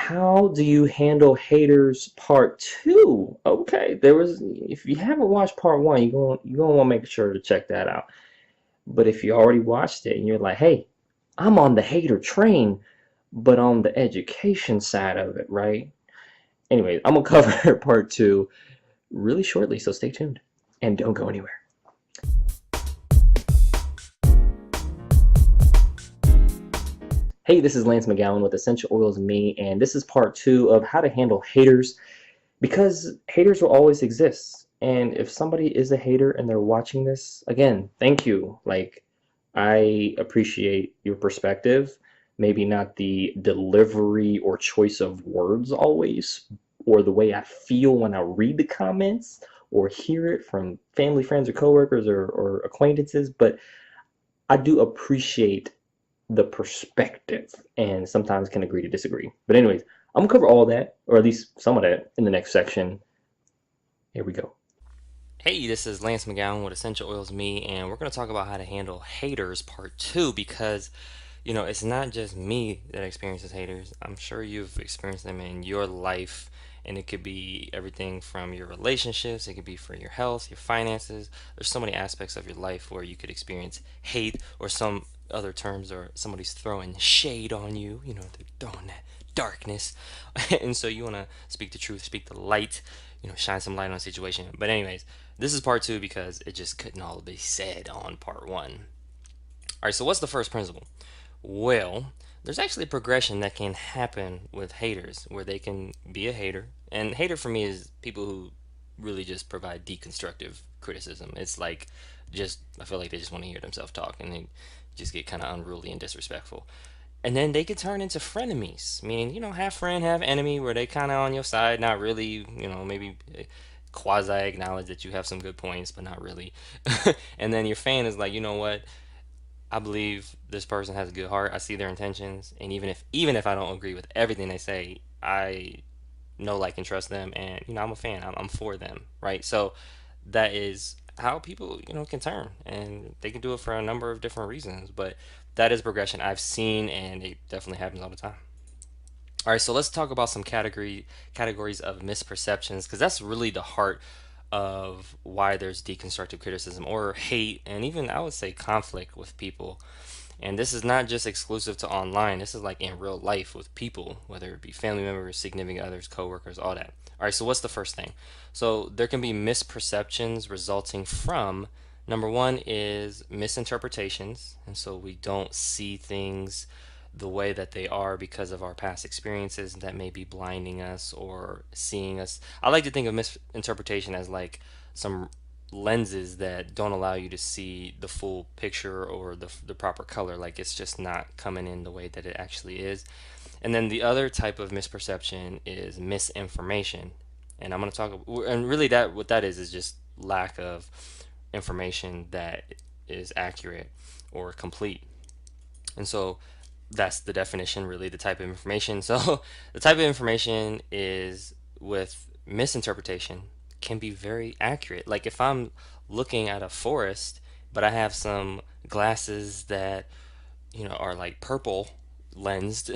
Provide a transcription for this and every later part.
How do you handle haters part two? Okay, there was if you haven't watched part one, you're gonna want to make sure to check that out. But if you already watched it and you're like, hey, I'm on the hater train, but on the education side of it, right? Anyways, I'm gonna cover part two really shortly, so stay tuned and don't go anywhere. Hey, this is Lance McGowan with Essential Oils and Me, and this is part two of how to handle haters because haters will always exist. And if somebody is a hater and they're watching this, again, thank you. Like, I appreciate your perspective. Maybe not the delivery or choice of words always, or the way I feel when I read the comments or hear it from family, friends, or coworkers or acquaintances, but I do appreciate the perspective and sometimes can agree to disagree. But anyways, I'm gonna cover all that, or at least some of that, in the next section. Here we go. Hey, this is Lance McGowan with Essential Oils Me, and we're going to talk about how to handle haters part two because, it's not just me that experiences haters. I'm sure you've experienced them in your life, and it could be everything from your relationships, it could be for your health, your finances. There's so many aspects of your life where you could experience hate or some other terms, or somebody's throwing shade on you, they're throwing that darkness. And so you want to speak the truth, speak the light, shine some light on the situation. But anyways, this is part two because it just couldn't all be said on part one. All right, so what's the first principle? Well, there's actually a progression that can happen with haters where they can be a hater. And hater for me is people who really just provide deconstructive criticism. It's like just, I feel like they just want to hear themselves talk and they just get kind of unruly and disrespectful. And then they could turn into frenemies, meaning, half friend, half enemy, where they kind of on your side, not really, maybe quasi acknowledge that you have some good points, but not really. And then your fan is like, you know what? I believe this person has a good heart. I see their intentions, and even if I don't agree with everything they say, I know, like, and trust them, and I'm a fan. I'm for them, right? So that is how people can turn, and they can do it for a number of different reasons. But that is progression I've seen, and it definitely happens all the time. All right, so let's talk about some categories of misperceptions because that's really the heart of why there's deconstructive criticism or hate, and even I would say conflict with people. And this is not just exclusive to online. This is like in real life with people, whether it be family members, significant others, coworkers, all that. All right, so what's the first thing? So there can be misperceptions resulting from number one is misinterpretations, and so we don't see things the way that they are because of our past experiences that may be blinding us or seeing us. I like to think of misinterpretation as like some lenses that don't allow you to see the full picture or the proper color. Like it's just not coming in the way that it actually is. And then the other type of misperception is misinformation. And I'm going to talk, and really that what that is just lack of information that is accurate or complete. And so that's the definition, really, the type of information. So the type of information is with misinterpretation can be very accurate. Like if I'm looking at a forest, but I have some glasses that, are like purple lensed,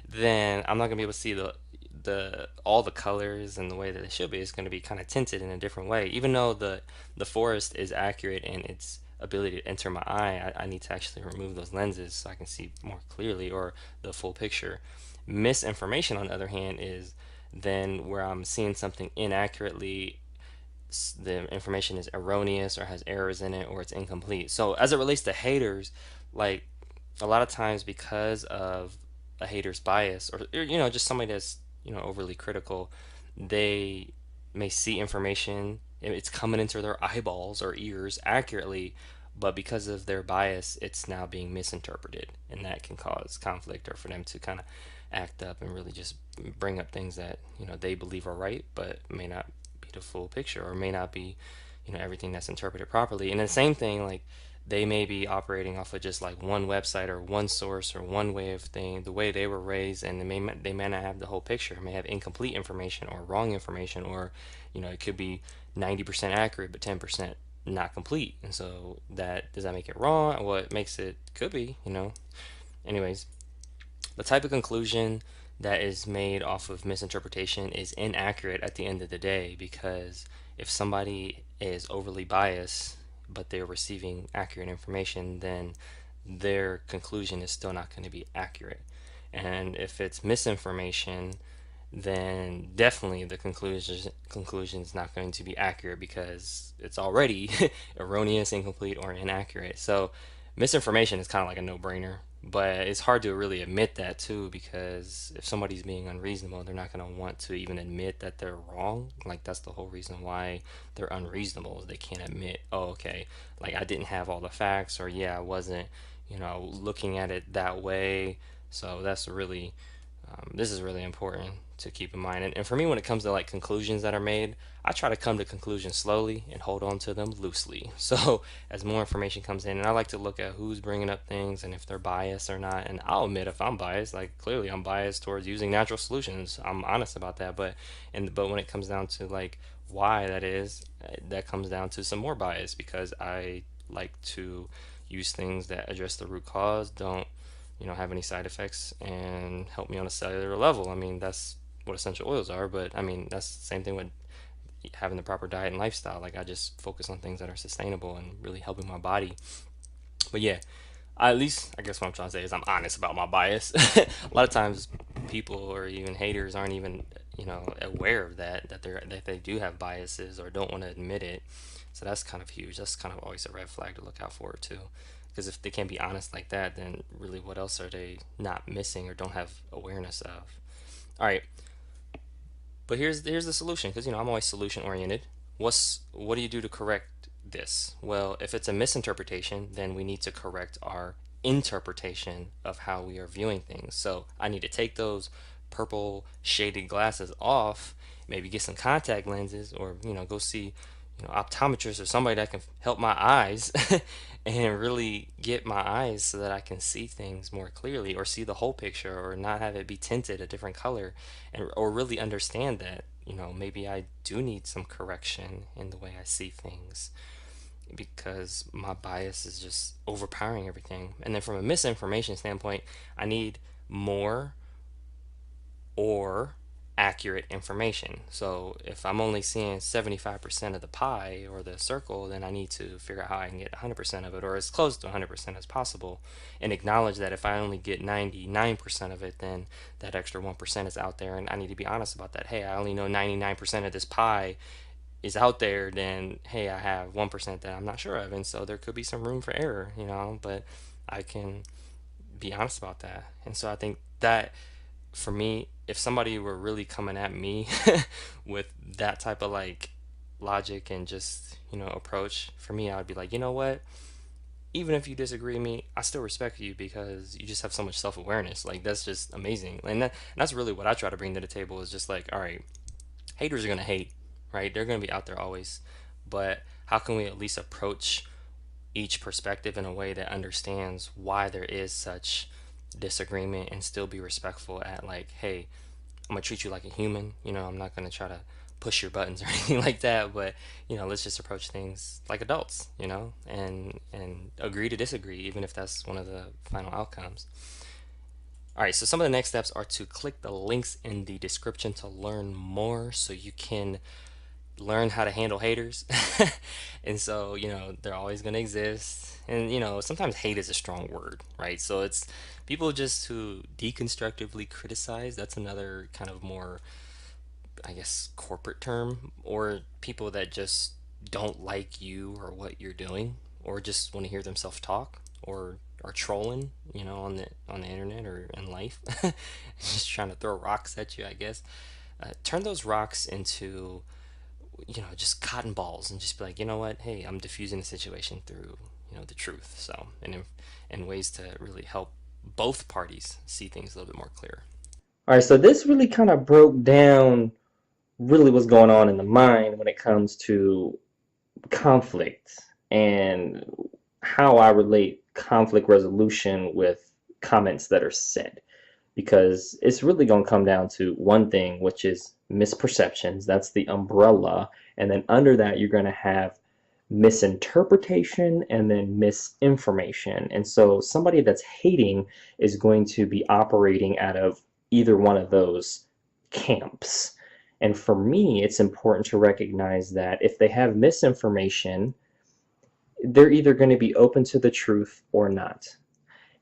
then I'm not gonna be able to see the all the colors and the way that it should be. It's going to be kind of tinted in a different way. Even though the forest is accurate in its ability to enter my eye, I need to actually remove those lenses so I can see more clearly or the full picture. Misinformation, on the other hand, is then where I'm seeing something inaccurately, the information is erroneous or has errors in it or it's incomplete. So as it relates to haters, like a lot of times because of a hater's bias or just somebody that's overly critical, they may see information, it's coming into their eyeballs or ears accurately, but because of their bias it's now being misinterpreted, and that can cause conflict or for them to kind of act up and really just bring up things that they believe are right but may not be the full picture or may not be everything that's interpreted properly. And the same thing, like they may be operating off of just like one website or one source or one way of thing, the way they were raised, and they may not have the whole picture. May have incomplete information or wrong information, or it could be 90% accurate but 10% not complete. And so that does that make it wrong? Well, it makes it could be. Anyways, the type of conclusion that is made off of misinterpretation is inaccurate at the end of the day, because if somebody is overly biased but they're receiving accurate information, then their conclusion is still not going to be accurate. And if it's misinformation, then definitely the conclusion is not going to be accurate because it's already erroneous, incomplete, or inaccurate. So misinformation is kind of like a no-brainer, but it's hard to really admit that too, because if somebody's being unreasonable, they're not going to want to even admit that they're wrong. Like, that's the whole reason why they're unreasonable, is they can't admit, oh, okay, like I didn't have all the facts, or yeah, I wasn't, looking at it that way. So that's really this is really important to keep in mind. And for me, when it comes to like conclusions that are made, I try to come to conclusions slowly and hold on to them loosely. So as more information comes in, and I like to look at who's bringing up things and if they're biased or not. And I'll admit if I'm biased, like clearly I'm biased towards using natural solutions. I'm honest about that. But when it comes down to like why that is, that comes down to some more bias, because I like to use things that address the root cause, don't have any side effects, and help me on a cellular level. I mean, that's what essential oils are, but I mean, that's the same thing with having the proper diet and lifestyle. Like, I just focus on things that are sustainable and really helping my body. But yeah, at least I guess what I'm trying to say is I'm honest about my bias. A lot of times people or even haters aren't even, aware of that they do have biases or don't want to admit it. So that's kind of huge. That's kind of always a red flag to look out for too. Because if they can't be honest like that, then really what else are they not missing or don't have awareness of? All right, but here's the solution, because I'm always solution oriented. What do you do to correct this? Well, if it's a misinterpretation, then we need to correct our interpretation of how we are viewing things. So I need to take those purple shaded glasses off, maybe get some contact lenses, or go see optometrist or somebody that can help my eyes and really get my eyes so that I can see things more clearly, or see the whole picture, or not have it be tinted a different color, and or really understand that maybe I do need some correction in the way I see things, because my bias is just overpowering everything. And then from a misinformation standpoint, I need more or accurate information. So if I'm only seeing 75% of the pie or the circle, then I need to figure out how I can get 100% of it, or as close to 100% as possible, and acknowledge that if I only get 99% of it, then that extra 1% is out there, and I need to be honest about that. Hey, I only know 99% of this pie is out there, then hey, I have 1% that I'm not sure of, and so there could be some room for error, but I can be honest about that. And so I think that for me, if somebody were really coming at me with that type of like logic and just, approach, for me, I would be like, you know what? Even if you disagree with me, I still respect you because you just have so much self awareness. Like, that's just amazing. And that's really what I try to bring to the table, is just like, all right, haters are going to hate, right? They're going to be out there always. But how can we at least approach each perspective in a way that understands why there is such disagreement, and still be respectful at like, hey, I'm gonna treat you like a human. I'm not gonna try to push your buttons or anything like that, but let's just approach things like adults, and agree to disagree, even if that's one of the final outcomes. All right, so some of the next steps are to click the links in the description to learn more, so you can learn how to handle haters. And so they're always going to exist, and sometimes hate is a strong word, right? So it's people just who deconstructively criticize. That's another kind of more, I guess, corporate term. Or people that just don't like you or what you're doing, or just want to hear themselves talk, or are trolling, on the internet or in life. Just trying to throw rocks at you, I guess. Turn those rocks into just cotton balls, and just be like, you know what, hey, I'm diffusing the situation through the truth. So, and ways to really help both parties see things a little bit more clear. All right, so this really kind of broke down really what's going on in the mind when it comes to conflict, and how I relate conflict resolution with comments that are said. Because it's really going to come down to one thing, which is misperceptions. That's the umbrella. And then under that, you're going to have misinterpretation and then misinformation. And so somebody that's hating is going to be operating out of either one of those camps. And for me, it's important to recognize that if they have misinformation, they're either going to be open to the truth or not.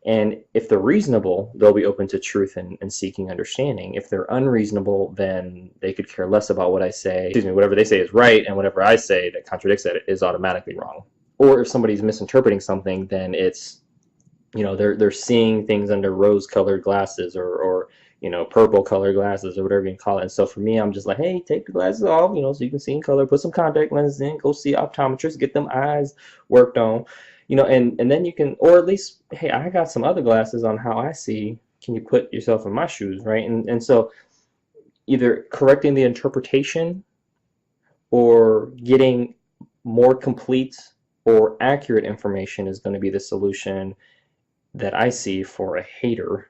And if they're reasonable, they'll be open to truth and seeking understanding. If they're unreasonable, then they could care less about what I say. Excuse me, whatever they say is right, and whatever I say that contradicts it is automatically wrong. Or if somebody's misinterpreting something, then it's, they're seeing things under rose-colored glasses or purple-colored glasses or whatever you can call it. And so for me, I'm just like, hey, take the glasses off, so you can see in color. Put some contact lenses in. Go see an optometrist. Get them eyes worked on. And then you can, or at least, hey, I got some other glasses on how I see. Can you put yourself in my shoes, right? And so either correcting the interpretation or getting more complete or accurate information is going to be the solution that I see for a hater,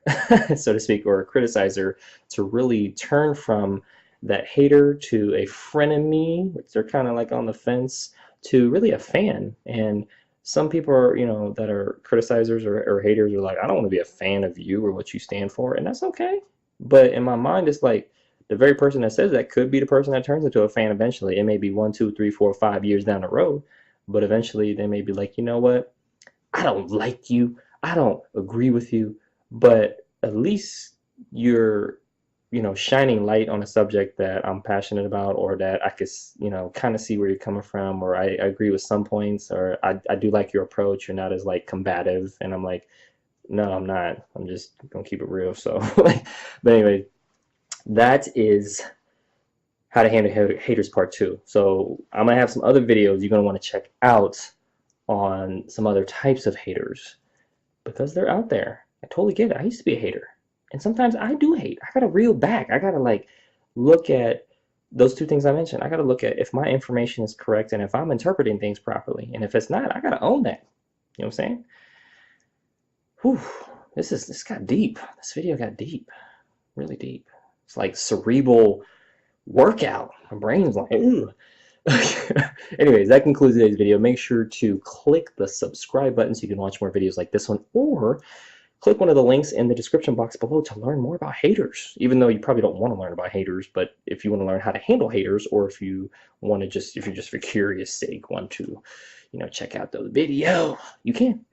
so to speak, or a criticizer, to really turn from that hater to a frenemy, which they're kind of like on the fence, to really a fan. And some people are, that are criticizers or haters are like, I don't want to be a fan of you or what you stand for, and that's okay. But in my mind, it's like the very person that says that could be the person that turns into a fan eventually. It may be 1, 2, 3, 4, 5 years down the road, but eventually they may be like, you know what? I don't like you. I don't agree with you, but at least you're, shining light on a subject that I'm passionate about, or that I could, kind of see where you're coming from, or I agree with some points, or I do like your approach. You're not as like combative. And I'm like, no, I'm not. I'm just gonna keep it real. So, but anyway, that is how to handle haters part 2. So I'm gonna have some other videos you're gonna want to check out on some other types of haters, because they're out there. I totally get it. I used to be a hater. And sometimes I do hate. I gotta reel back. I gotta like look at those two things I mentioned. I gotta look at if my information is correct and if I'm interpreting things properly. And if it's not, I gotta own that. You know what I'm saying? Whew. This got deep. This video got deep. Really deep. It's like cerebral workout. My brain's like, ooh. Anyways, that concludes today's video. Make sure to click the subscribe button so you can watch more videos like this one, or click one of the links in the description box below to learn more about haters. Even though you probably don't want to learn about haters, but if you want to learn how to handle haters, or if you want to if you're just for curious sake want to, check out the video, you can.